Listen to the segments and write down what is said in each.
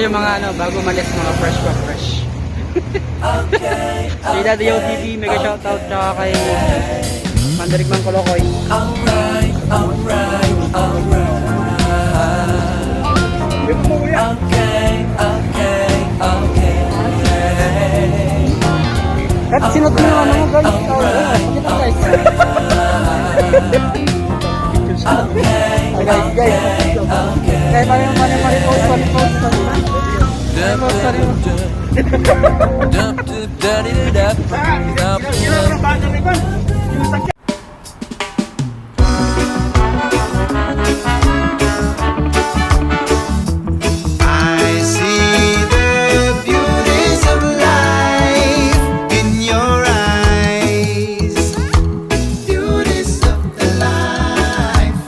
yung mga ano, bago malis, mga fresh pa fresh. Kay Daddy Yo TV, mega shoutout, tsaka kay Mandarigman Kolokoy. Alright. At sinot mo naman mo guys. Pakita guys. Guys. Kaya I see the beauties of life in your eyes, beauties of the life,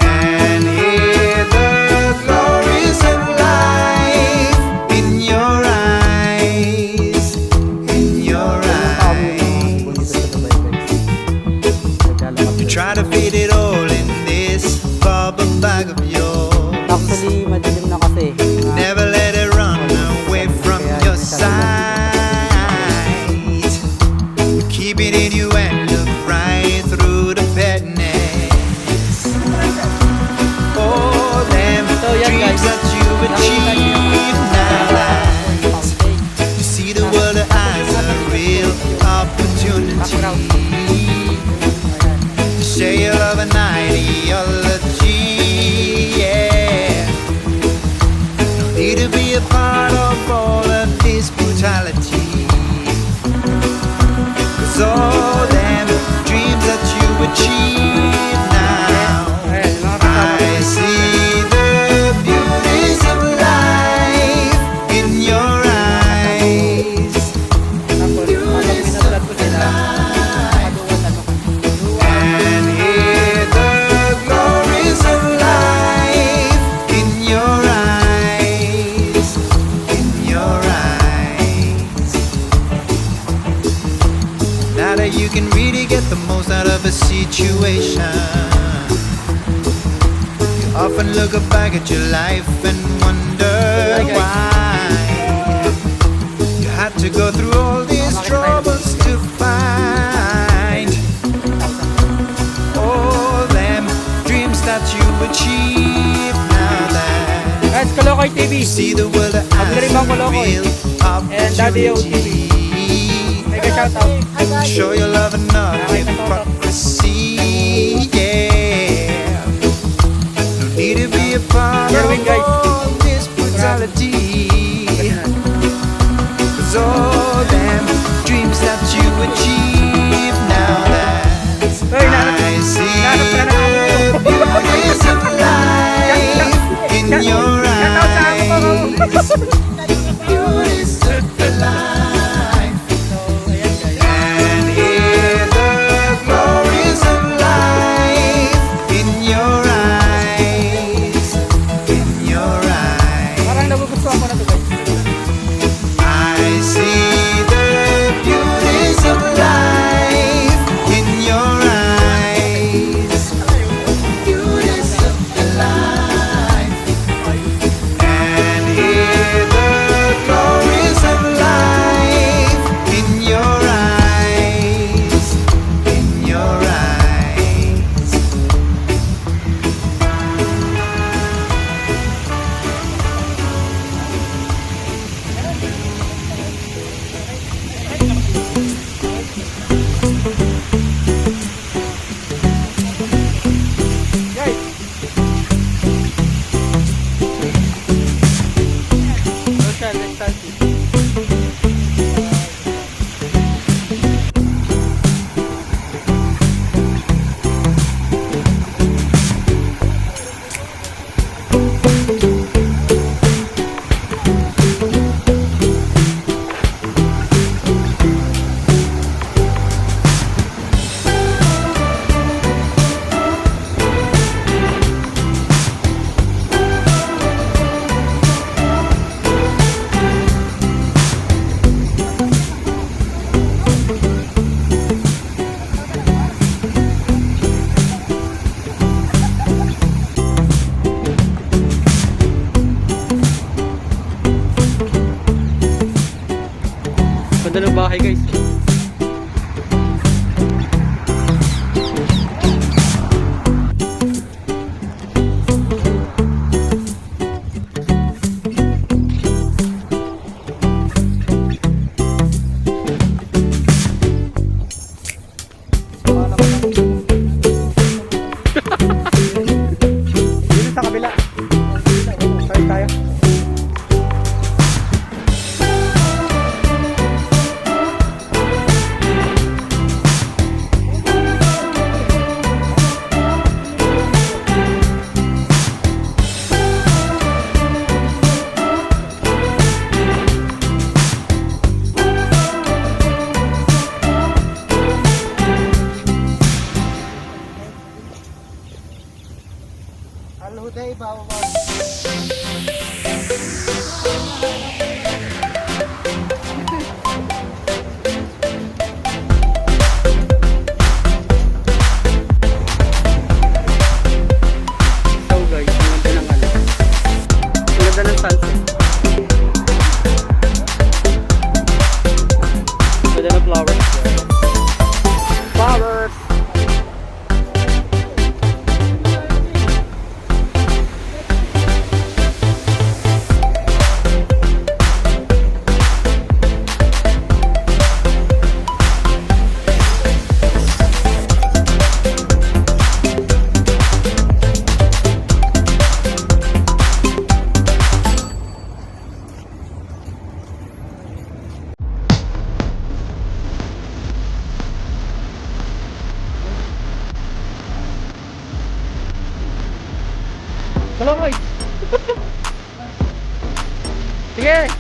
and hear the glories of life in your eyes, in your eyes. You try to fit it all in this bubble bag of yours. actually, madilim na kasi. Never let it run away from your sight. Keep it in you and look right through the badness. All them dreams that you achieve now. You see the world as a real opportunity. Share your love and ideology. Need to be a part of all of this brutality. 'Cause all them dreams that you achieve now, I see the beauties of life in your eyes, beauties of life, and hear the glories of life in your eyes, in your eyes. Now that you can really get the most out of a situation, you often look back at your life and wonder why you had to go through all these troubles to find all them dreams that you achieve now that Guys, Kolokoy TV. you see the world as Mandarigman a Kolokoy. real And Daddy Yo opportunity. Mega shoutout. Show your love and not hypocrisy, yeah. No need to be a part Erwin, of guys. all this brutality. 'Cause all them dreams that you achieve now that I see the beauties of life in your eyes, beauties of the life, and hear Day, bawal. So guys, ang ganda ng ano. Ang ganda ng sunset. Ang ganda ng flowers. Flowers! Kalokoy! Sige!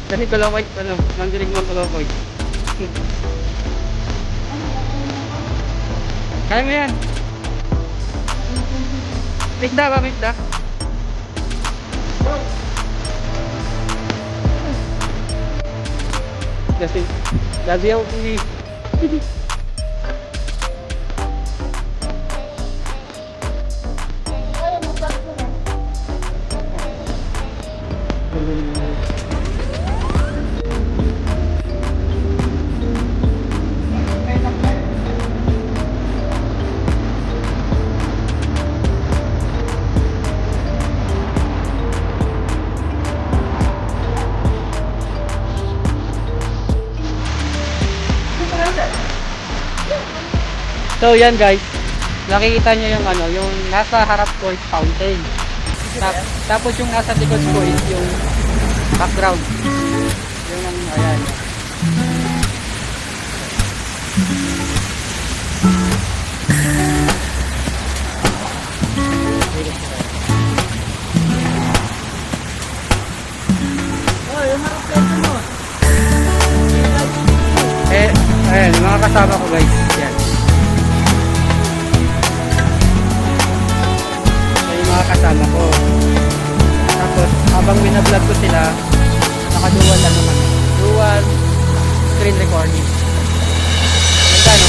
Dali kalokoy, ano, nandinig mo kalokoy. Kaya mo yan! Mikda ba, mikda? Kasi, lagi ako TV. So yan guys, nakikita nyo yung ano, yung nasa harap ko is fountain. Tapos yung nasa likod ko is yung background. Yung ayan. Ayan, yung mga kasama ko guys. Yan. Yung mga kasama ko. Tapos, habang binablog ko sila, nakadual lang naman. Dual screen recording. Ganda, no?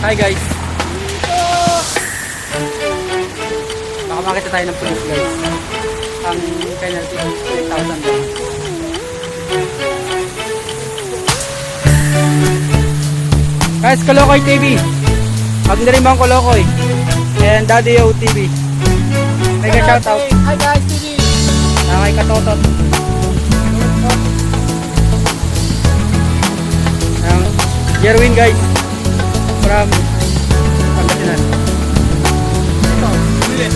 Hi guys! Baka makita tayo ng pulis guys. Ang penalty is 3,000 guys. Guys, Kalokoy TV! Huwag na rin bang Kalokoy? And Daddy O TV. Mega shoutout. Hi guys, TV. Kay Katotot. Jerwin guys. From Pangasinan. Ito, Willie.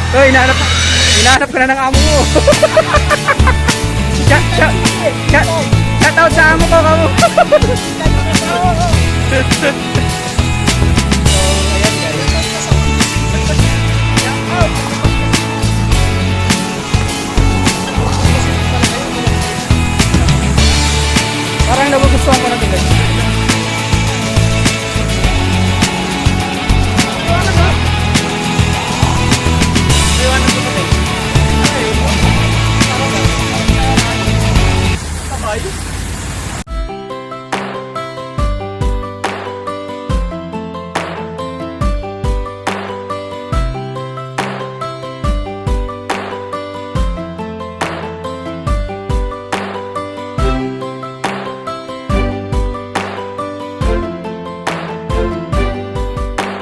So, hinahanap ka na ng amo mo.